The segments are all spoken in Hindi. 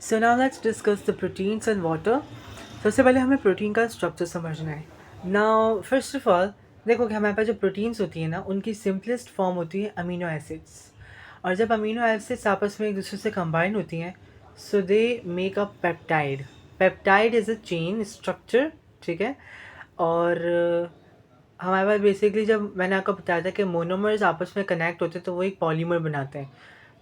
So now let's discuss the proteins and water. सबसे पहले हमें प्रोटीन का स्ट्रक्चर समझना है। नाउ फर्स्ट ऑफ ऑल देखो कि हमारे पास जो प्रोटीन्स होती है ना, उनकी सिंपलेस्ट फॉर्म होती है अमीनो एसिड्स। और जब अमीनो एसिड्स आपस में एक दूसरे से कंबाइन होती हैं, so they make a peptide. Peptide is a chain structure, ठीक है। और हमारे पास बेसिकली जब मैंने आपको बताया था कि मोनोमर्स आपस में कनेक्ट होते हैं तो वो एक पॉलीमर बनाते हैं,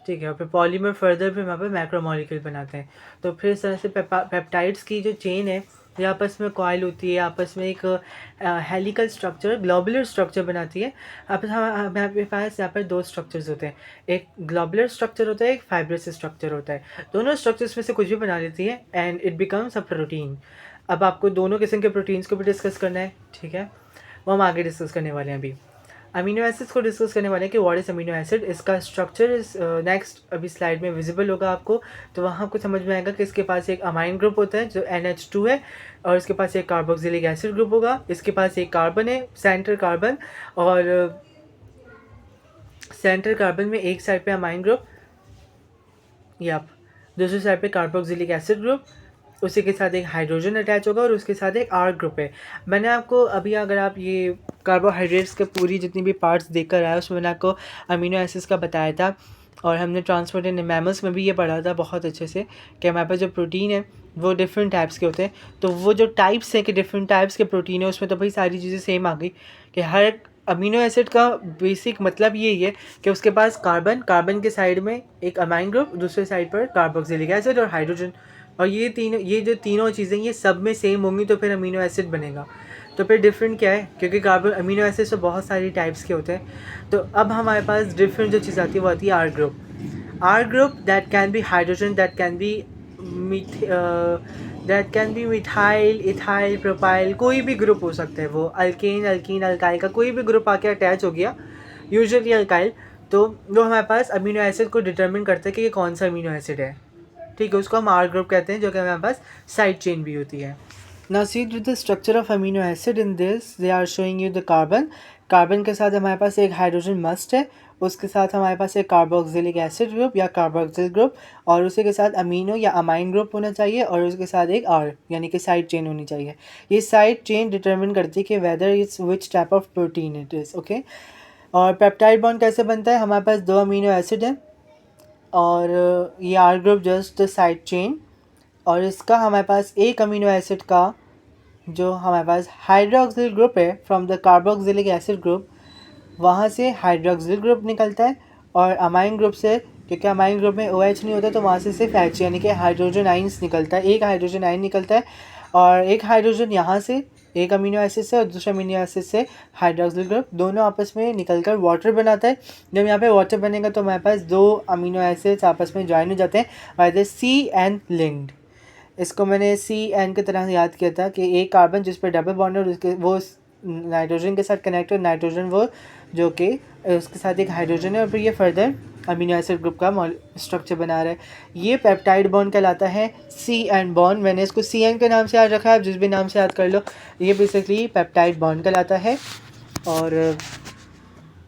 ठीक है। और फिर पॉलीमर फर्दर फिर वहाँ पे मैक्रोमोलिक्यूल बनाते हैं। तो फिर इस तरह से पेप्टाइड्स की जो चेन है ये आपस में कॉइल होती है, आपस में एक हेलिकल स्ट्रक्चर, ग्लोबुलर स्ट्रक्चर बनाती है। आपस हमारे पास यहाँ पर दो स्ट्रक्चर्स होते हैं, एक ग्लोबुलर स्ट्रक्चर होता है, एक फाइब्रस स्ट्रक्चर होता है। दोनों स्ट्रक्चर्स में से कुछ भी बना लेती है and it becomes a protein. अब आपको दोनों किस्म के प्रोटीन्स को भी डिस्कस करना है, ठीक है। वो हम आगे डिस्कस करने वाले हैं। अभी अमीनो एसिड्स को डिस्कस करने वाले हैं कि व्हाट इज़ अमीनो एसिड। इसका स्ट्रक्चर इज नेक्स्ट अभी स्लाइड में विजिबल होगा आपको, तो वहाँ आपको समझ में आएगा कि इसके पास एक अमाइन ग्रुप होता है जो NH2 है, और इसके पास एक कार्बोक्सिलिक एसिड ग्रुप होगा, इसके पास एक कार्बन है, सेंटर कार्बन, और सेंटर कार्बन में एक साइड पे अमाइन ग्रुप, या दूसरी साइड पे कार्बोक्सिलिक एसिड ग्रुप, उसी के साथ एक हाइड्रोजन अटैच होगा और उसके साथ एक R ग्रुप है। मैंने आपको अभी, अगर आप ये कार्बोहाइड्रेट्स के पूरी जितनी भी पार्ट्स देखकर आए, उसमें मैंने आपको अमीनो एसिड्स का बताया था, और हमने ट्रांसपोर्ट इन मैमल्स में भी ये पढ़ा था बहुत अच्छे से कि हमारे पास जो प्रोटीन है वो डिफरेंट टाइप्स के होते हैं। तो वो जो टाइप्स हैं कि डिफरेंट टाइप्स के प्रोटीन है, उसमें तो भाई सारी चीज़ें सेम आ गई कि हर एक अमीनो एसिड का बेसिक मतलब यही है कि उसके पास कार्बन के साइड में एक अमाइन ग्रुप, दूसरे साइड पर कार्बोक्सिलिक एसिड और हाइड्रोजन, और ये जो तीनों चीज़ें ये सब में सेम होंगी तो फिर अमीनो एसिड बनेगा। तो फिर डिफरेंट क्या है, क्योंकि कार्बन अमीनो एसिड तो बहुत सारी टाइप्स के होते हैं। तो अब हमारे पास डिफरेंट जो चीज़ आती है वो आती है R group. R group that can be hydrogen, that can be methyl, ethyl, propyl, कोई भी ग्रुप हो सकता है। वो अल्केन, अल्कीन, अल्काइल का कोई भी ग्रुप आके अटैच हो गया, यूजुअली अल्काइल, तो वो हमारे पास अमीनो एसिड को डिटरमिन करता है कि ये कौन सा अमीनो एसिड है, ठीक है। उसको हम R ग्रुप कहते हैं, जो कि हमारे पास साइड चेन भी होती है। Now see with the structure of amino acid in this, they are showing you the carbon. Carbon के साथ हमारे पास एक हाइड्रोजन मस्ट है, उसके साथ हमारे पास एक कार्बोक्सिलिक एसिड ग्रुप या कार्बोक्सिल ग्रुप, और उसी के साथ अमीनो या अमाइन ग्रुप होना चाहिए, और उसके साथ एक R यानी कि साइड चेन होनी चाहिए। ये साइड चेन डिटरमिन करती है कि whether it's which type of protein it is, okay. और पेप्टाइड बॉन्ड कैसे बनता है, हमारे पास दो अमीनो एसिड हैं और ये R group just side chain, और इसका हमारे पास एक अमीनो एसिड का जो हमारे पास हाइड्रोक्सिल ग्रुप है from the carboxylic acid group, वहाँ से हाइड्रोक्सिल ग्रुप निकलता है, और अमाइन ग्रुप से, क्योंकि अमाइन ग्रुप में OH नहीं होता, तो वहाँ से सिर्फ H यानी कि हाइड्रोजन आइंस निकलता है, एक हाइड्रोजन आइन निकलता है, और एक हाइड्रोजन यहाँ से एक अमीनो एसिड से और दूसरे अमीनो एसिड से हाइड्रोक्सिल ग्रुप दोनों आपस में निकलकर वाटर बनाता है। जब यहाँ पे वाटर बनेगा तो हमारे पास दो अमीनो एसिड्स आपस में ज्वाइन हो जाते हैं बाय द CN लिंक्ड। इसको मैंने CN की तरह याद किया था कि एक कार्बन जिस पर डबल बॉन्ड है उसके वो नाइट्रोजन के साथ कनेक्ट है, नाइट्रोजन वो जो कि उसके साथ एक हाइड्रोजन है, और फिर ये फर्दर अमीनो एसिड ग्रुप का स्ट्रक्चर बना रहा है। ये पेप्टाइड बॉन्ड कहलाता है CN बॉन्ड। मैंने इसको CN के नाम से याद रखा है, आप जिस भी नाम से याद कर लो, ये बेसिकली पेप्टाइड बॉन्ड कहलाता है। और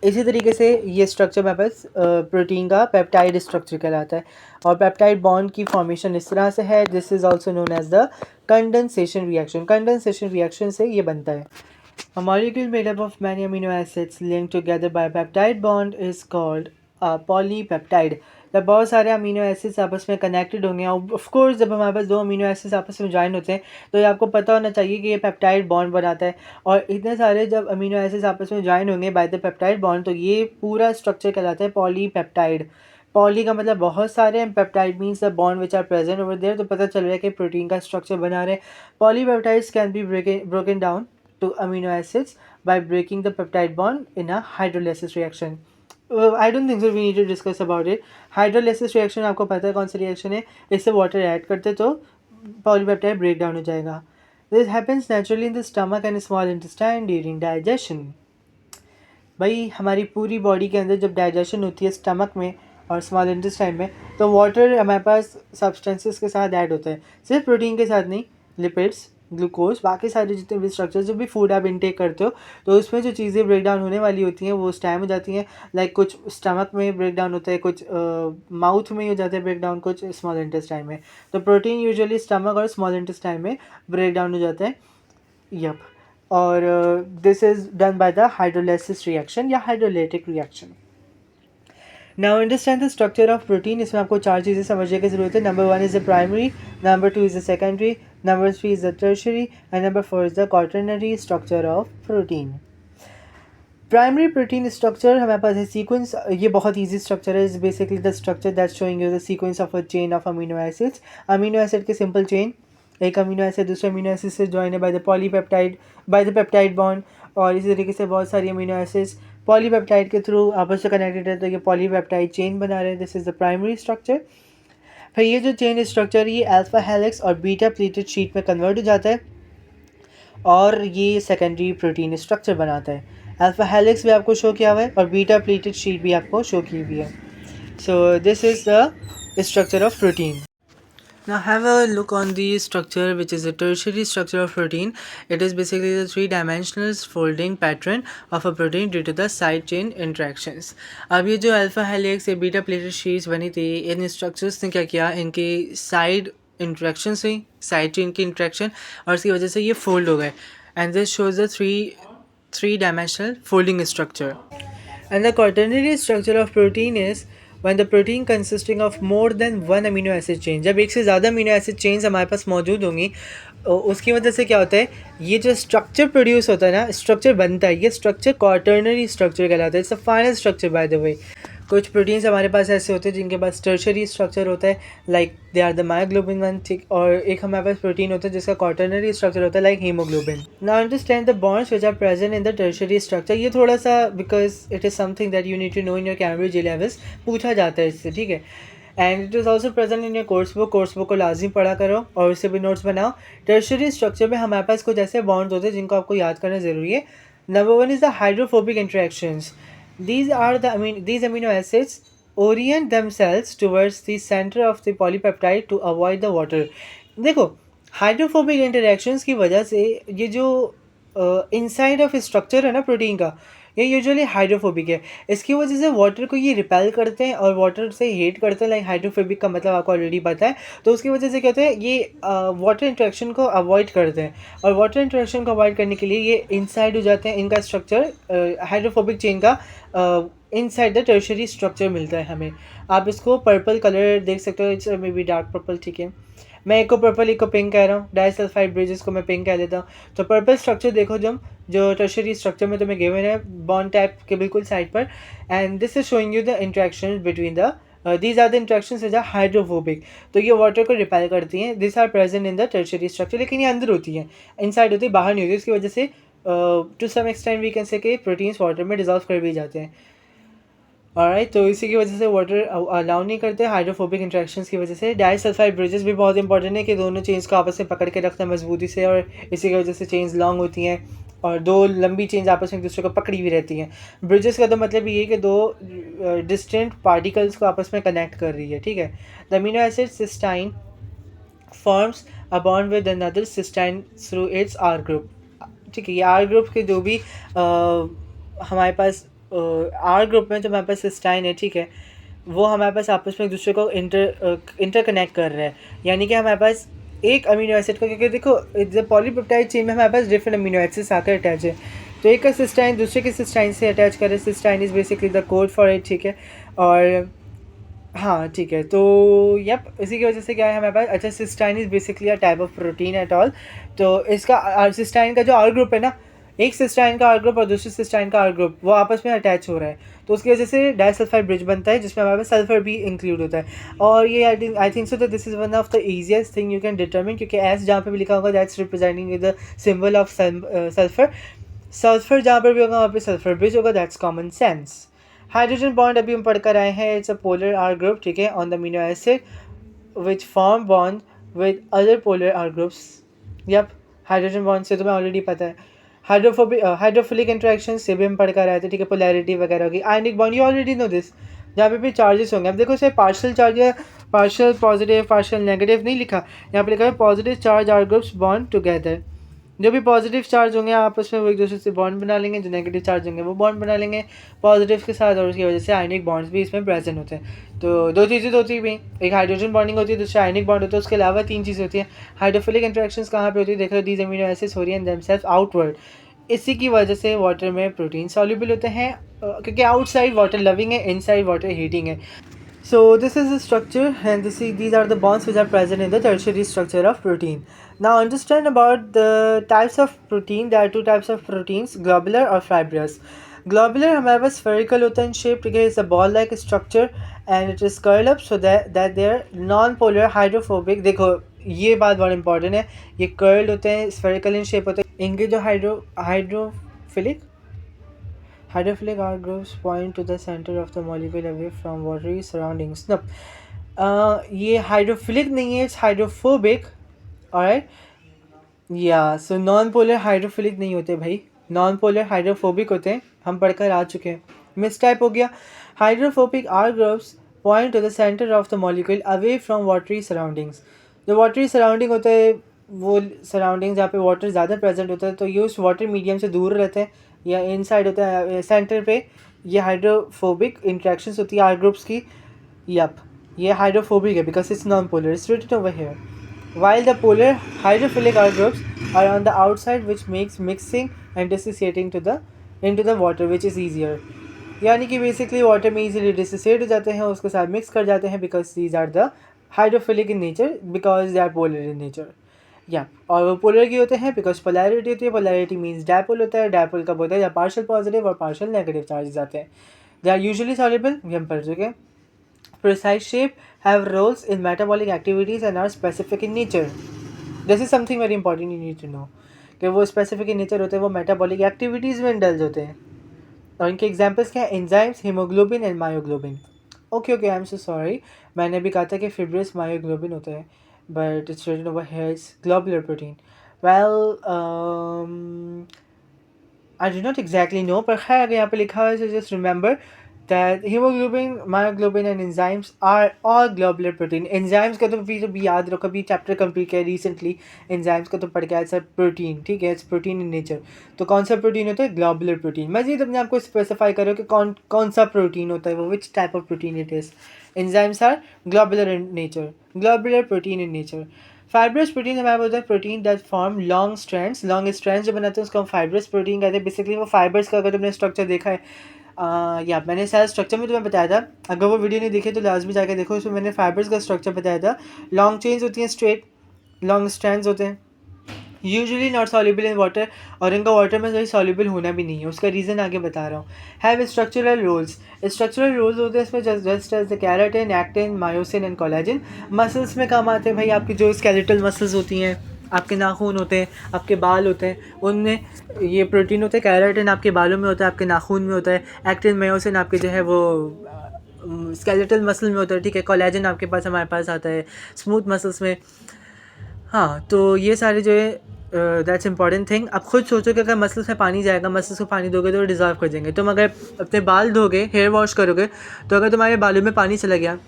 इसी तरीके से ये स्ट्रक्चर मेरे पास प्रोटीन का पेप्टाइड स्ट्रक्चर कहलाता है। और पेप्टाइड बॉन्ड की फॉर्मेशन इस तरह से है, this is also known as the condensation reaction. Condensation reaction से ये बनता है। A molecule made up of many amino acids linked together by a peptide bond is called a polypeptide। जब बहुत सारे अमीनो एसिड्स आपस में कनेक्टेड होंगे, और ऑफ कोर्स जब हमारे पास दो अमीनो एसिड्स आपस में ज्वाइन होते हैं तो ये आपको पता होना चाहिए कि ये पेप्टाइड बॉन्ड बनाता है। और इतने सारे जब अमीनो एसिड्स आपस में ज्वाइन होंगे बाय द पेप्टाइड बॉन्ड, तो ये पूरा स्ट्रक्चर कहलाता है पॉलीपेप्टाइड। पॉली का मतलब बहुत सारे हैं, peptide means the bond which are present over there, तो पता चल रहा है कि प्रोटीन का स्ट्रक्चर बना रहे हैं। Polypeptides can be broken down to amino acids by breaking the peptide bond in a hydrolysis reaction. I don't think so we need to discuss about it. Hydrolysis reaction आपको पता है कौन सी रिएक्शन है, इससे वाटर ऐड करते तो पॉलीपेप्टाइड ब्रेक डाउन हो जाएगा। This happens naturally in the stomach and small intestine during digestion। भाई हमारी पूरी बॉडी के अंदर जब डाइजेशन होती है स्टमक में और स्मॉल इंटेस्टाइन में, तो वाटर हमारे पास सब्सटेंसेस के साथ ऐड होता है, सिर्फ प्रोटीन के साथ नहीं, लिपिड्स, ग्लूकोज, बाकी सारे जितने भी स्ट्रक्चर्स जो भी फूड आप इनटेक करते हो तो उसमें जो चीज़ें ब्रेक डाउन होने वाली होती हैं वो उस टाइम हो जाती हैं। लाइक कुछ स्टमक में ब्रेक डाउन होता है, कुछ माउथ में हो जाता है ब्रेक डाउन, कुछ स्मॉल इंटेस्टाइन में। तो प्रोटीन यूजुअली स्टमक और स्मॉल इंटेस्टाइन में ब्रेक डाउन हो जाता है। यप। और this is done by the hydrolysis reaction या hydrolytic reaction. Now understand the structure of protein. इसमें आपको 4 चीज़ें समझने की ज़रूरत है। Number 1 is the primary, number 2 is the secondary, number 3 is the tertiary and number 4 is the quaternary structure of protein. Primary protein structure हमारे पास है सीक्वेंस। ये बहुत ईजी स्ट्रक्चर है। Is basically the structure that showing you the sequence of a chain of amino acids. Amino acid के सिंपल चेन, एक अमीनो एसिड दूसरे अमीनो एसिड से ज्वाइन है by the polypeptide, by the peptide bond. और इसी तरीके से बहुत सारी अमीनो एसिड्स पॉलीपेप्टाइड के थ्रू आपस में कनेक्टेड है, तो ये पॉलीपेप्टाइड चेन बना रहे हैं। This is the primary structure. फिर ये जो चेन स्ट्रक्चर ये अल्फा हेलिक्स और बीटा प्लेटेड शीट में कन्वर्ट हो जाता है और ये सेकेंडरी प्रोटीन स्ट्रक्चर बनाता है। अल्फा हेलिक्स भी आपको शो किया हुआ है और बीटा प्लेटेड शीट भी आपको शो की हुई है। So this is the structure of protein. Now have a look on the structure, which is the tertiary structure of protein. It is basically the three-dimensional folding pattern of a protein due to the side chain interactions. अब ये जो अल्फा हेलिक्स या बीटा प्लेटेड शीट्स बनी थी, इन स्ट्रक्चर्स ने क्या किया, इनके साइड इंट्रैक्शन हुई, साइड चेन की इंट्रैक्शन, और इसकी वजह से ये फोल्ड हो गए। And this shows the three-dimensional folding structure. And the quaternary structure of protein is when the protein consisting of more than one amino acid chain, जब एक से ज़्यादा अमीनो एसिड चेन्स हमारे पास मौजूद होंगी, उसकी वजह से क्या होता है, ये जो स्ट्रक्चर प्रोड्यूस होता है ना, स्ट्रक्चर बनता है, ये स्ट्रक्चर क्वाटर्नरी स्ट्रक्चर कहलाता है। It's a final structure bye the वे। कुछ प्रोटीन्स हमारे पास ऐसे होते हैं जिनके पास टर्शरी स्ट्रक्चर होता है, like they are the myoglobin one, ठीक। और एक हमारे पास प्रोटीन होता है जिसका क्वाटर्नरी स्ट्रक्चर होता है, like haemoglobin. Now understand the bonds which are present in the tertiary structure. ये थोड़ा सा, because it is something that you need to know in your Cambridge levels, पूछा जाता है इससे, ठीक है। And it is also present in your course book को लाजिम पढ़ा करो और उससे भी नोट्स बनाओ। टर्शरी स्ट्रक्चर में हमारे पास कुछ ऐसे बॉन्ड्स होते हैं जिनको आपको याद करना ज़रूरी है। Number 1 is the hydrophobic interactions. These amino acids orient themselves towards the center of the polypeptide to avoid the water. देखो, हाइड्रोफोबिक इंटरेक्शंस की वजह से ये जो इनसाइड ऑफ स्ट्रक्चर है ना प्रोटीन का, ये यूजुअली हाइड्रोफोबिक है। इसकी वजह से वाटर को ये रिपेल करते हैं और वाटर से हेट करते हैं। लाइक हाइड्रोफोबिक का मतलब आपको ऑलरेडी पता है। तो उसकी वजह से क्या होता है, ये वाटर इंटरेक्शन को अवॉइड करते हैं, और वाटर इंटरेक्शन को अवॉइड करने के लिए ये इनसाइड हो जाते हैं। इनका स्ट्रक्चर हाइड्रोफोबिक चेन का इनसाइड द टर्शरी स्ट्रक्चर मिलता है हमें। आप इसको पर्पल कलर देख सकते हो, it's may be dark purple, ठीक है। मैं एक को पर्पल एक को पिंक कह रहा हूँ, डाइसल्फाइड ब्रिजेस को मैं पिंक कह लेता हूँ। तो पर्पल स्ट्रक्चर देखो जो टर्शरी स्ट्रक्चर में तुम्हें गिवन है बॉन्ड टाइप के बिल्कुल साइड पर, and this is showing you the interaction between the these are the interactions which are hydrophobic. तो ये वाटर को रिपेल करती हैं। This are present in the tertiary structure, लेकिन ये अंदर होती हैं, इनसाइड होती है, बाहर नहीं होती। इसकी वजह से to some extent we can say कि प्रोटीन्स वाटर में डिजॉल्व कर भी जाते हैं। ऑलराइट, तो इसी की वजह से वाटर अलाउ नहीं करते हाइड्रोफोबिक इंट्रैक्शंस की वजह से। डाइसल्फाइड ब्रिजेस भी बहुत इंपॉर्टेंट है कि दोनों चेन्स को आपस में पकड़ के रखना मजबूती से, और इसी की वजह से चेन्स लॉन्ग होती हैं और दो लंबी चेन्स आपस में एक दूसरे को पकड़ी हुई रहती हैं। ब्रिजेस का तो मतलब ये है कि दो डिस्टेंट पार्टिकल्स को आपस में कनेक्ट कर रही है, ठीक है। The amino acid cysteine forms a bond with another cysteine through its R group, ठीक है। ये आर ग्रुप के जो भी हमारे पास आर ग्रुप में जो हमारे पास सिस्टाइन है, ठीक है, वो हमारे पास आपस में एक दूसरे को इंटरकनेक्ट कर रहा है। यानी कि हमारे पास एक अमीनो एसिड का, क्योंकि देखो जब पॉलीपेप्टाइड चेन में हमारे पास डिफरेंट अमीनो एसिड्स आकर अटैच है, तो एक का सिस्टाइन दूसरे के सिस्टाइन से अटैच करे। Cysteine is basically the code for it, ठीक है। और हाँ, ठीक है। तो यप, इसी की वजह से क्या है हमारे पास, अच्छा, cysteine is basically a type of protein at all. तो इसका सिस्टाइन का जो आर ग्रुप है ना, एक सिस्टाइन का आर ग्रुप और दूसरे सिस्टाइन का आर ग्रुप, वो आपस में अटैच हो रहा है, तो उसकी वजह से डाइसल्फाइड ब्रिज बनता है जिसमें हमारे पास सल्फर भी इंक्लूड होता है। और ये I think so that this is one of the easiest thing you can determine, क्योंकि एस जहाँ पे भी लिखा होगा that's representing the symbol of sulphur. Sulphur जहाँ पर भी होगा वहाँ पे सल्फर ब्रिज होगा, that's common sense. Hydrogen bond अभी हम पढ़ कर आए हैं, it's a polar R group, ठीक है, on the amino acid which form bond with other polar are groups. Yup, hydrogen bond से तुम्हें ऑलरेडी पता है। हाइड्रोफिलिक इंट्रैक्शन से भी हम पढ़ कर आए थे, ठीक है, पोलैरिटी वगैरह होगी। Ionic bond, you already know this, जहाँ पे भी चार्जेस होंगे। अब देखो इसे पार्शियल चार्ज या पार्शियल पॉजिटिव पार्शियल नेगेटिव नहीं लिखा, यहाँ पे लिखा है positive charge R groups bond together. जो भी पॉजिटिव चार्ज होंगे आपस में वो एक दूसरे से बॉन्ड बना लेंगे, जो नेगेटिव चार्ज होंगे वो बॉन्ड बना लेंगे पॉजिटिव के साथ, और उसकी वजह से आयनिक बॉन्ड्स भी इसमें प्रेजेंट होते हैं। तो दो चीज़ें तो होती है, एक हाइड्रोजन बॉन्डिंग होती है, दूसरा आयनिक बॉन्ड होता है। उसके अलावा तीन चीज़ें होती हैं। हाइड्रोफिलिक इंटरेक्शंस कहाँ पे होती है, देखो दीज अमीनो एसिड्स हो रही हैं देमसेल्फ आउटवर्ड। इसी की वजह से वाटर में प्रोटीन सॉल्युबल होते हैं, क्योंकि आउटसाइड वाटर लविंग है, इनसाइड वाटर हीटिंग है। So this is the structure, and these are the bonds which are present in the tertiary structure of protein. Now understand about the types of protein. There are two types of proteins, globular or fibrous. Globular हमारे पास spherical होता है in shape, ठीक है, it's a ball like structure and it is curled up so that they are non-polar hydrophobic. देखो ये बात बहुत इंपॉर्टेंट है, ये कर्ल्ड होते हैं, स्फेरिकल इन शेप होते हैं। इनके जो hydrophilic R groups point to the center of the molecule away from watery surroundings. No, ये हाइड्रोफिलिक नहीं है, इट्स हाइड्रोफोबिक। ऑलराइट, या सो नॉन पोलर हाइड्रोफिलिक नहीं होते भाई, नॉन पोलर हाइड्रोफोबिक होते हैं, हम पढ़कर आ चुके हैं। मिस टाइप हो गया। Hydrophobic R groups point to the centre of the molecule away from watery surroundings. जो वाटरी सराउंडिंग होता है वो सराउंडिंग जहाँ पे वाटर ज़्यादा प्रेजेंट होता है, तो ये उस वाटर मीडियम से दूर रहते हैं या इनसाइड होता है सेंटर पे। ये हाइड्रोफोबिक इंट्रैक्शंस होती है आर ग्रुप्स की। यप, ये हाइड्रोफोबिक है because it's non polar, it's written over here. while the polar hydrophilic R groups are on the outside, which makes mixing and dissociating into the water which is easier. यानी कि बेसिकली वाटर में इजीली डिसोसिएट हो जाते हैं, उसके साथ मिक्स कर जाते हैं because these are the hydrophilic in nature, because they are polar in nature. या और वो पोलर की होते हैं बिकॉज पोलैरिटी होती है। पोलैरिटी मीन्स डायपोल होता है। डायपोल कब होता है, या पार्शियल पॉजिटिव और पार्शियल नेगेटिव चार्जेस आते हैं। दे आर यूजुअली सॉल्युबल, ये हम पढ़ चुके हैं। Precise shape have roles in metabolic activities and are specific in nature. This is something very important you need to know, कि वो specific in nature होते हैं, वो metabolic activities में indulge होते हैं। और इनके examples क्या हैं, enzymes, hemoglobin and myoglobin. Okay, I'm so sorry, मैंने भी कहा था कि fibrous myoglobin होता है, but it's written over here it's globular protein. Well, I do not exactly know, पर खैर अगर यहाँ पे लिखा है so just remember that hemoglobin, myoglobin and enzymes are all globular protein. enzymes का तो भी याद रखो, अभी चैप्टर कंप्लीट किया रिसेंटली, enzymes का तो पढ़ के आया सर प्रोटीन, ठीक है, इट्स प्रोटीन इन नेचर। तो कौन सा प्रोटीन होता है, ग्लोबुलर प्रोटीन। मज़ीद अपने आपको स्पेसिफाई करो कि कौन सा प्रोटीन होता है वो, which type of protein it is. enzymes are globular in nature, globular protein in nature. Fibrous protein हमारे होता है protein that form long strands. Long strands जो बनाते हैं उसको हम फाइब्रस प्रोटीन कहते हैं। बेसिकली वो फाइबर्स का अगर तुमने स्ट्रक्चर देखा है, या मैंने सेल स्ट्रक्चर में तुम्हें बताया था, अगर वो वीडियो नहीं देखे तो लाजमी जाकर देखो, उसमें मैंने फाइबर्स का स्ट्रक्चर बताया था। लॉन्ग चेन्स होती हैं, स्ट्रेट लॉन्ग स्ट्रैंड्स होते हैं, usually not soluble in water, और इनका वाटर में कोई सॉल्युबल होना भी नहीं है। उसका रीज़न आगे बता रहा हूँ। Have structural roles, structural roles होते हैं इसमें just as the keratin, actin, myosin and collagen. Muscles में काम आते हैं भाई, आपकी जो स्केलेटल मसल्स होती हैं, आपके नाखून होते हैं, आपके बाल होते हैं, उनमें ये प्रोटीन होता है। कैराटिन आपके बालों में होता है, आपके नाखून में होता है। एक्टिन, मायोसिन आपके जो है वो स्केलेटल मसल में होता है, ठीक है। कोलेजन आपके पास हमारे पास आता है स्मूथ मसल्स में। हाँ, तो ये सारे जो है दैट्स इंपॉर्टेंट थिंग। अब खुद सोचो कि अगर मसल्स में पानी जाएगा, मसल्स को पानी दोगे तो वो डिज़ॉल्व कर जाएंगे। तुम अगर अपने बाल धोगे, हेयर वॉश करोगे, तो अगर तुम्हारे बालों में पानी चला गया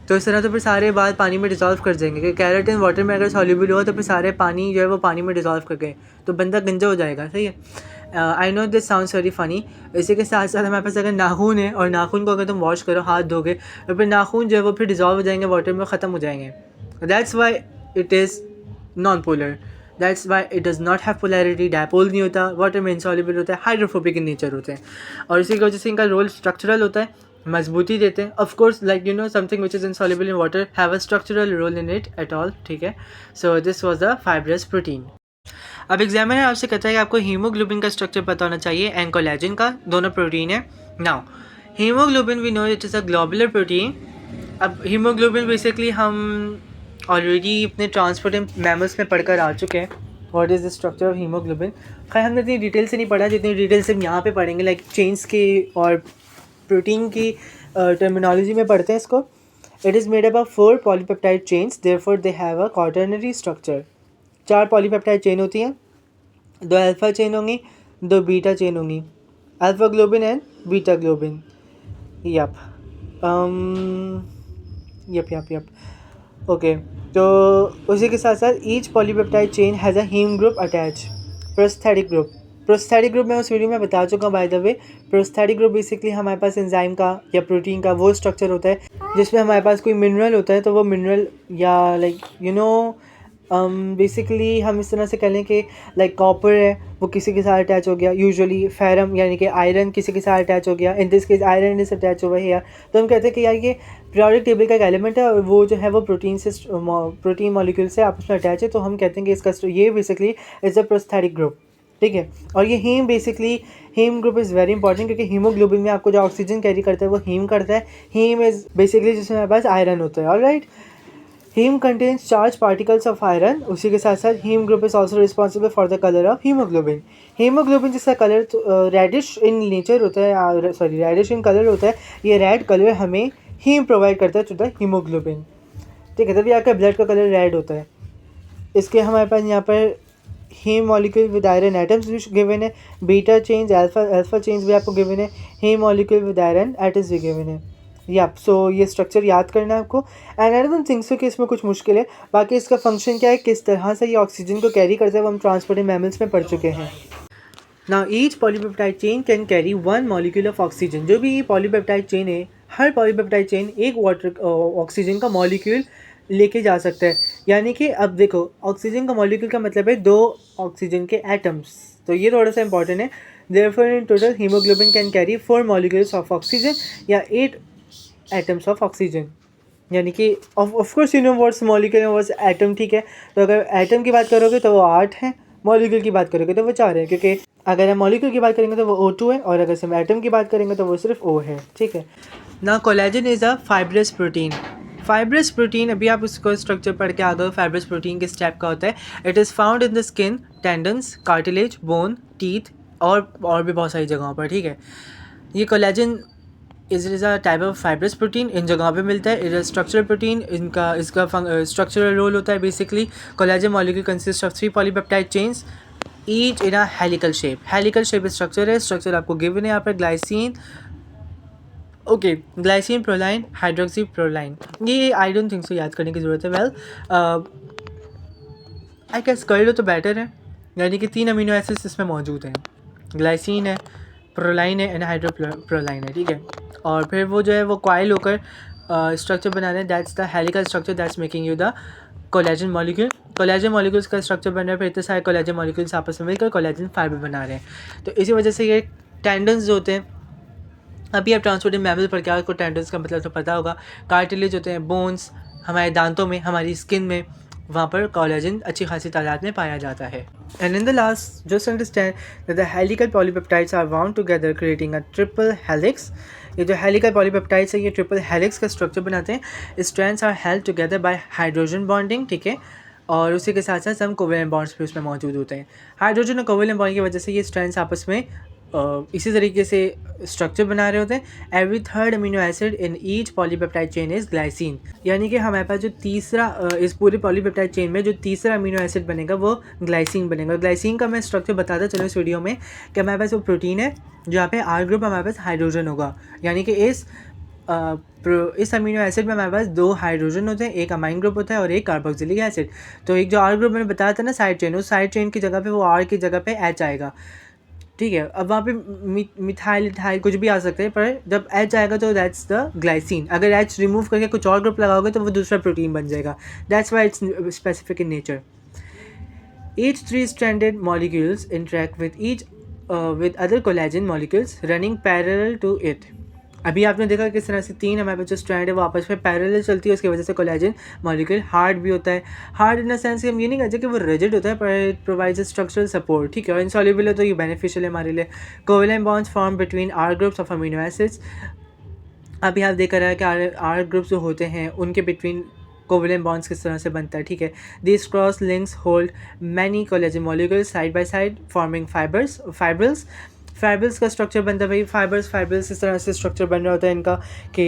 तो इस तरह तो फिर सारे बाल पानी में डिज़ॉल्व कर जाएंगे। कि कैरेटिन वाटर में अगर सॉल्युबल हुआ तो फिर सारे पानी जो है वो पानी में डिज़ॉल्व कर गए, तो बंदा गंजा हो जाएगा, सही है। I know this sounds very funny. इसी के साथ साथ हमारे पास अगर नाखून है और नाखून को अगर तुम वॉश करो, हाथ धोगे, तो फिर नाखून जो है वो फिर डिज़ॉल्व हो जाएंगे वाटर में, ख़त्म हो जाएंगे। That's why it is non polar, that's why it does not have polarity. Dipole नहीं होता, वाटर में इनसॉल्युबल होता है, हाइड्रोफोबिक इन नेचर होते हैं, और इसी की वजह से इनका रोल स्ट्रक्चरल होता है, मजबूती देते हैं। Of course like you know something which is insoluble in water have a structural role in it at all, ठीक है। So this was the fibrous protein. अब एग्जामिनर आपसे कहता है कि आपको हीमोग्लोबिन का स्ट्रक्चर पता होना चाहिए एंड कोलेजन का, दोनों प्रोटीन है। Now haemoglobin we know it is a globular protein. अब हीमोग्लोबिन बेसिकली हम ऑलरेडी अपने ट्रांसपोर्टिंग मैमल्स में पढ़कर आ चुके हैं, what is the structure of haemoglobin. खैर हमने इतनी डिटेल से नहीं पढ़ा जितनी डिटेल से हम यहाँ पे पढ़ेंगे, लाइक चेन्स की और प्रोटीन की टर्मिनोलॉजी में पढ़ते हैं इसको। It is made up of 4 polypeptide chains, therefore they have a quaternary structure. 4 polypeptide chain होती हैं, 2 अल्फ़ा चेन होंगी, 2 बीटा चेन होंगी, alpha globin and beta globin. Yup, yup okay. तो उसी के साथ साथ each polypeptide chain has a haem group attach. Prosthetic group मैं उस वीडियो में बता चुका हूँ by the way. Prosthetic group basically हमारे पास एंजाइम का या प्रोटीन का वो स्ट्रक्चर होता है जिसमें हमारे पास कोई मिनरल होता है, तो वो मिनरल या बेसिकली हम इस तरह से कह लें कि लाइक कॉपर है वो किसी के साथ अटैच हो गया, यूजुअली फेरम यानी कि आयरन किसी के साथ अटैच हो गया, in this case iron is attach over here. तो हम कहते हैं कि यार ये पीरियोडिक टेबल का एक एलिमेंट है और वो जो है वो प्रोटीन मॉलिक्यूल से आपस में अटैच है, तो हम कहते हैं कि इसका ये basically is a prosthetic group, ठीक है। और ये haem group is very important क्योंकि हीमोग्लोबिन में आपको जो ऑक्सीजन कैरी करता है वो हीम करता है। हीम इज़ बेसिकली जिसमें हमारे पास आयरन होता है, alright. Haem contains charge particles of iron. उसी के साथ साथ haem group is also responsible for the colour of haemoglobin. Haemoglobin जिसका कलर रेडिश इन नेचर होता है, रेडिश इन कलर होता है, ये रेड कलर हमें हीम प्रोवाइड करता है टू द हीमोग्लोबिन, ठीक है। तभी आपका ब्लड का कलर रेड होता है। इसके हमारे पास यहाँ पर haem molecule with iron atoms भी गिवन है, बीटा चेंज अल्फा चेंज भी आपको गिवन है, haem molecule with iron atoms भी गिवन है। सो ये स्ट्रक्चर याद करना है आपको। And I don't think so कि इसमें कुछ मुश्किल है। बाकी इसका फंक्शन क्या है, किस तरह से ये ऑक्सीजन को कैरी करता है, वो हम ट्रांसपोर्टिंग मैमल्स में पढ़ चुके हैं। Now each polypeptide chain can carry 1 molecule of oxygen. जो भी ये पॉलीपेप्टाइड चेन है, हर पॉलीपेप्टाइड चेन एक ऑक्सीजन का मॉलिक्यूल लेके जा सकता है। यानी कि अब देखो, ऑक्सीजन का मॉलिक्यूल का मतलब है 2 ऑक्सीजन के एटम्स, तो ये थोड़ा सा इंपॉर्टेंट है। Therefore in total haemoglobin can carry 4 molecules of oxygen या 8 एटम्स ऑफ ऑक्सीजन। यानी कि of course you know what's molecule and what's atom, ठीक है। तो अगर एटम की बात करोगे तो वो 8 है, मॉलिक्यूल की बात करोगे तो वो 4 है, क्योंकि अगर हम मॉलिक्यूल की बात करेंगे तो वो O2 है और अगर हम एटम की बात करेंगे तो वो सिर्फ O है, ठीक है ना। Collagen is a fibrous protein. Fibrous protein, अभी आप उसको स्ट्रक्चर पढ़ के आ गए। फाइब्रस प्रोटीन किस टाइप का होता है? It is found in the skin, tendons, cartilage, bone, teeth और भी बहुत सारी जगहों पर, ठीक है। ये collagen is a type of fibrous protein, इन जगहों पे मिलता है। इज अ स्ट्रक्चरल प्रोटीन, इसका स्ट्रक्चरल रोल होता है। Basically collagen molecule consist of 3 polypeptide chains each in a helical shape. Helical shape structure है। स्ट्रक्चर आपको गिवन है यहाँ पर, glycine, okay, glycine, proline, hydroxy proline. ये आई डोंट थिंक सो याद करने की ज़रूरत है। वेल आई गेस कर लो तो बेटर है। यानी कि 3 अमीनो एसिड्स इसमें मौजूद हैं, ग्लाइसिन है, प्रोलाइन है एंड हाइड्रोप्रोलाइन है, ठीक है। और फिर वो जो है वो कॉइल होकर स्ट्रक्चर बना रहे हैं, that's the helical structure that's making you the collagen molecule. Collagen molecules का स्ट्रक्चर बन रहा है, फिर इतने सारे कोलेजन मॉलिक्यूल्स आपस में मिलकर कोलेजन फाइबर बना रहे हैं। तो इसी वजह से ये टेंडन्स जो होते हैं, अभी आप ट्रांसपोर्टिंग मैमल पर क्या, आपको टेंडन्स का मतलब तो पता होगा। कार्टिलेज होते हैं, बोन्स हमारे दांतों में, हमारी स्किन में, वहाँ पर कोलेजन अच्छी खासी तादाद में पाया जाता है। And in the last just understand that the helical polypeptides are bound together creating a triple helix. ये जो हेलिकल पॉलीपेप्टाइड्स है ये ट्रिपल हेलिक्स का स्ट्रक्चर बनाते हैं। Strands are held together by hydrogen bonding, ठीक है। और उसी के साथ साथ सम कोवेलेंट बॉन्ड्स भी उसमें मौजूद होते हैं। हाइड्रोजन और कोवेलेंट बॉन्ड की वजह से ये स्ट्रैंड्स आपस में इसी तरीके से स्ट्रक्चर बना रहे होते हैं। Every third amino acid in each polypeptide chain is glycine. यानी कि हमारे पास जो तीसरा इस पूरे पॉलीपेप्टाइड चेन में जो तीसरा अमीनो एसिड बनेगा वो ग्लाइसिन बनेगा। ग्लाइसिन का मैं स्ट्रक्चर बताता चलो इस वीडियो में कि हमारे पास वो प्रोटीन है जहाँ पे R ग्रुप हमारे पास हाइड्रोजन होगा। यानी कि इस अमीनो एसिड में हमारे पास 2 हाइड्रोजन होते हैं, एक अमाइन ग्रुप होता है और एक कार्बोक्सिलिक एसिड। तो एक जो R ग्रुप मैंने बताया था ना साइड चेन, उस साइड चेन की जगह पे वो R की जगह पे H आएगा, ठीक है। अब वहाँ पे मिथाइल इथाइल कुछ भी आ सकते हैं, पर जब H आएगा तो दैट्स द ग्लाइसिन। अगर H रिमूव करके कुछ और ग्रुप लगाओगे तो वो दूसरा प्रोटीन बन जाएगा। That's why it's specific in nature. Each 3-stranded molecules interact with other collagen molecules running parallel to it. अभी आपने देखा किस तरह से 3 हमारे पास जो स्ट्रैंड है वो आपस में पैरेलल चलती है, उसकी वजह से कोलेजन मॉलिक्यूल हार्ड भी होता है। हार्ड इन द सेंस कि हम ये नहीं कहते कि वो रिजिड होता है, पर इट प्रोवाइड्स स्ट्रक्चरल सपोर्ट, ठीक है। और इनसॉल्युबल है तो ये बेनिफिशियल है हमारे लिए। Covalent bonds form between R groups of amino acids. अभी आप देख रहा है कि R ग्रुप्स जो होते हैं उनके बिटवीन कोवेलेंट बॉन्ड्स किस तरह से बनता है, ठीक है। This cross links hold many collagen molecules side by side forming fibrils का स्ट्रक्चर बनता है भाई। फाइब्रिल्स इस तरह से स्ट्रक्चर बन रहा होता है इनका कि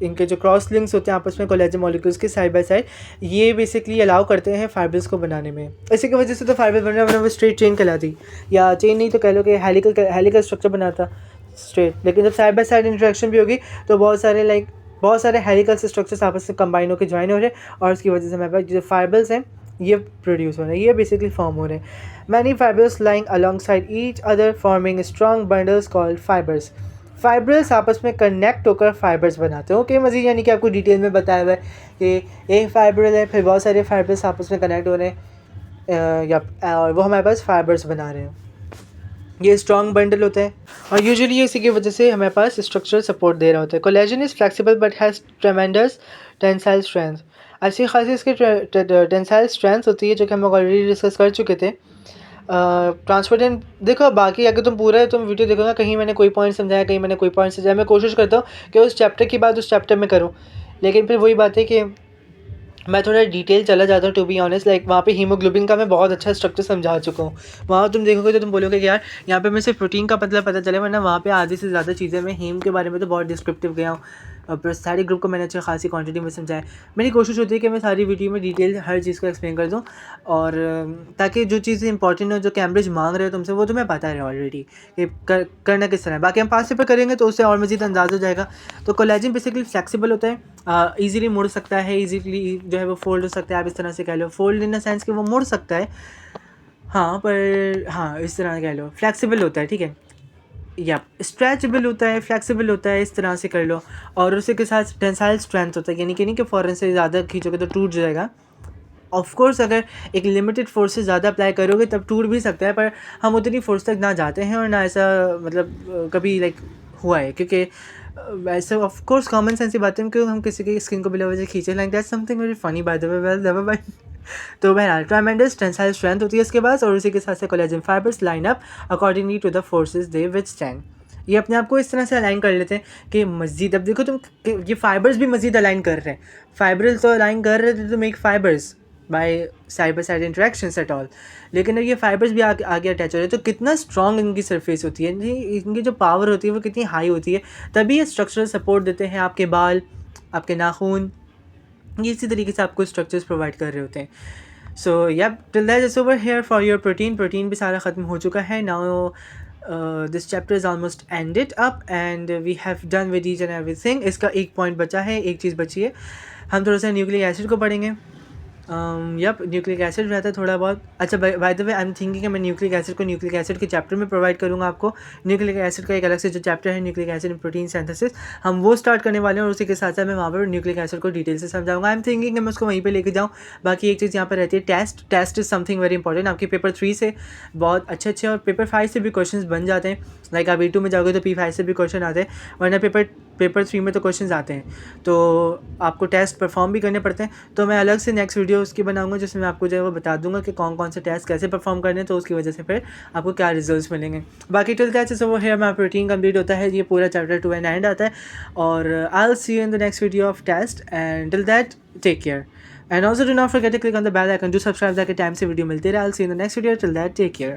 इनके जो क्रॉस लिंक्स होते हैं आपस में कोलेजन मॉलिक्यूल्स के साइड बाय साइड, ये बेसिकली अलाउ करते हैं फाइब्रिल्स को बनाने में। इसी की वजह से तो फाइब्रिल बन रहा है, वरना वो स्ट्रेट चेन कहलाती, या चेन नहीं तो कह लो कि हेलिकल स्ट्रक्चर बनाता स्ट्रेट। लेकिन जब साइड बाय साइड इंटरेक्शन भी होगी तो बहुत सारे लाइक बहुत सारे हेलिकल स्ट्रक्चर्स आपस में कंबाइन होकर ज्वाइन हो रहे हैं और उसकी वजह से हमारे पास जो फाइबर्स हैं ये प्रोड्यूस हो रहे हैं, ये बेसिकली फॉर्म हो रहे हैं। Many fibres lying alongside each other forming strong bundles called fibres. Fibres आपस में कनेक्ट होकर फाइबर्स बनाते हैं। ओके मज़ीद यानी कि आपको डिटेल में बताया हुआ है कि एक फाइबर है, फिर बहुत सारे फाइबर्स आपस में कनेक्ट हो रहे हैं या वो हमारे पास फाइबर्स बना रहे हैं। ये स्ट्रॉन्ग बंडल होता है और यूजुअली इसी की वजह से हमारे पास स्ट्रक्चरल सपोर्ट दे रहा होता है। Collagen is flexible but has ट्रेमेंडस tensile strength. अच्छी खासी इसकी टेंसाइल स्ट्रेंथ होती है जो कि हम ऑलरेडी डिस्कस कर चुके थे। ट्रांसपोर्टेंट देखो, बाकी अगर तुम पूरा तुम वीडियो देखो ना, कहीं मैंने कोई पॉइंट समझाया, कहीं मैंने कोई पॉइंट समझाया। मैं कोशिश करता हूँ कि उस चैप्टर की बात उस चैप्टर में करूँ, लेकिन फिर वही बात है कि मैं थोड़ा डिटेल चला जाता हूँ टू बी ऑनेस्ट। लाइक वहाँ पे हीमोग्लोबिन का मैं बहुत अच्छा स्ट्रक्चर समझा चुका हूँ। वहाँ तुम देखोगे तो तुम बोलोगे कि यार यहाँ पे मैं सिर्फ प्रोटीन का मतलब पता चले, वरना वहाँ पे आधे से ज़्यादा चीज़ें मैं हीम के बारे में तो बहुत डिस्क्रिप्टिव गया हूँ। और प्लस सारे ग्रुप को मैंने अच्छी खासी क्वांटिटी में समझाया। मेरी कोशिश होती है कि मैं सारी वीडियो में डिटेल हर चीज़ को एक्सप्लेन कर दूँ, और ताकि जो चीज़ें इंपॉर्टेंट हो, जो कैम्ब्रिज मांग रहे हो तुमसे, वो तुम्हें पता है ऑलरेडी कि करना किस तरह है। बाकी हम पास पेपर करेंगे तो उससे और मज़ीद अंदाज़ हो जाएगा। तो कोलेजन बेसिकली फ्लेक्सिबल होता है, ईज़िली मुड़ सकता है, ईज़िली जो है वो फोल्ड हो सकता है। आप इस तरह से कह लो, फोल्ड इन द सेंस कि वो मुड़ सकता है, हाँ, पर हाँ इस तरह कह लो, फ्लेक्सिबल होता है, ठीक है, या स्ट्रेचेबल होता है, फ्लेक्सिबल होता है, इस तरह से कर लो। और उसी के साथ टेंसाइल स्ट्रेंथ होता है, यानी कि नहीं कि फ़ौरन से ज़्यादा खींचोगे तो टूट जाएगा। ऑफ कोर्स अगर एक लिमिटेड फोर्स से ज़्यादा अप्लाई करोगे तब टूट भी सकता है, पर हम उतनी फोर्स तक ना जाते हैं और ना ऐसा मतलब कभी लाइक हुआ है, क्योंकि वैसे ऑफ कोर्स कॉमन सेंस की बात है कि हम किसी की स्किन को बिना वजह खींचे, like that's something very funny bye the way, well never mind. तो बहरहाल ट्रेमेंडस टेंसाइल स्ट्रेंथ होती है इसके पास, और उसी के साथ से collagen fibres line up accordingly to the forces they withstand. ये अपने आप को इस तरह से अलाइन कर लेते हैं कि मज़ीद, अब देखो तुम ये फाइबर्स भी मज़ीद अलाइन कर रहे हैं। फाइबर्स तो अलाइन कर रहे थे to make fibres by side interactions at all, लेकिन अब ये फाइबर्स भी आगे अटैच हो रहे हैं, तो कितना स्ट्रॉन्ग इनकी सरफेस होती है, इनकी जो पावर होती है वो कितनी हाई होती है, तभी ये स्ट्रक्चरल सपोर्ट देते हैं। आपके बाल, आपके नाखून, ये इसी तरीके से आपको स्ट्रक्चर्स प्रोवाइड कर रहे होते हैं। सो या till that is over here for your protein भी सारा ख़त्म हो चुका है। Now this chapter is almost ended up and we have done with each and everything. इसका एक पॉइंट बचा है, एक चीज़ बची है, हम थोड़ा सा न्यूक्लिक एसिड को पढ़ेंगे। यप, न्यूक्लिक एसिड रहता है थोड़ा बहुत। अच्छा, bye the way I am thinking कि मैं न्यूक्लिक एसिड के चैप्टर में प्रोवाइड करूँगा आपको। न्यूक्लिक एसिड का एक अलग से जो चैप्टर है, nucleic acid in protein synthesis, हम वो स्टार्ट करने वाले हैं, और उसी के साथ साथ मैं वहाँ पर न्यूक्लिक एसिड को डिटेल से समझाऊंगा। आई एम थिंकिंग कि मैं उसको वहीं पे लेके जाऊँ। बाकी एक चीज़ यहाँ पर रहती है, test is something very important. आपके पेपर 3 से बहुत अच्छे और पेपर 5 से भी क्वेश्चन बन जाते हैं। लाइक आप E2 में जाओगे तो P5 से भी क्वेश्चन आते हैं, वरना पेपर 3 में तो क्वेश्चन आते हैं, तो आपको टेस्ट परफॉर्म भी करने पड़ते हैं। तो मैं अलग से नेक्स्ट वीडियो उसकी बनाऊंगा जिसमें मैं आपको जो है वो बता दूंगा कि कौन कौन से टेस्ट कैसे परफॉर्म करने हैं, तो उसकी वजह से फिर आपको क्या रिजल्ट्स मिलेंगे। बाकी till that is over here, my protein complete होता है, ये पूरा चैप्टर 2 एंड एंड आता है, और I will see you in the next video of test, and till that take care and also do not forget to click on the bell icon, do subscribe ताकि टाइम से वीडियो मिलती रहे। I will see you in the next video, till that take care.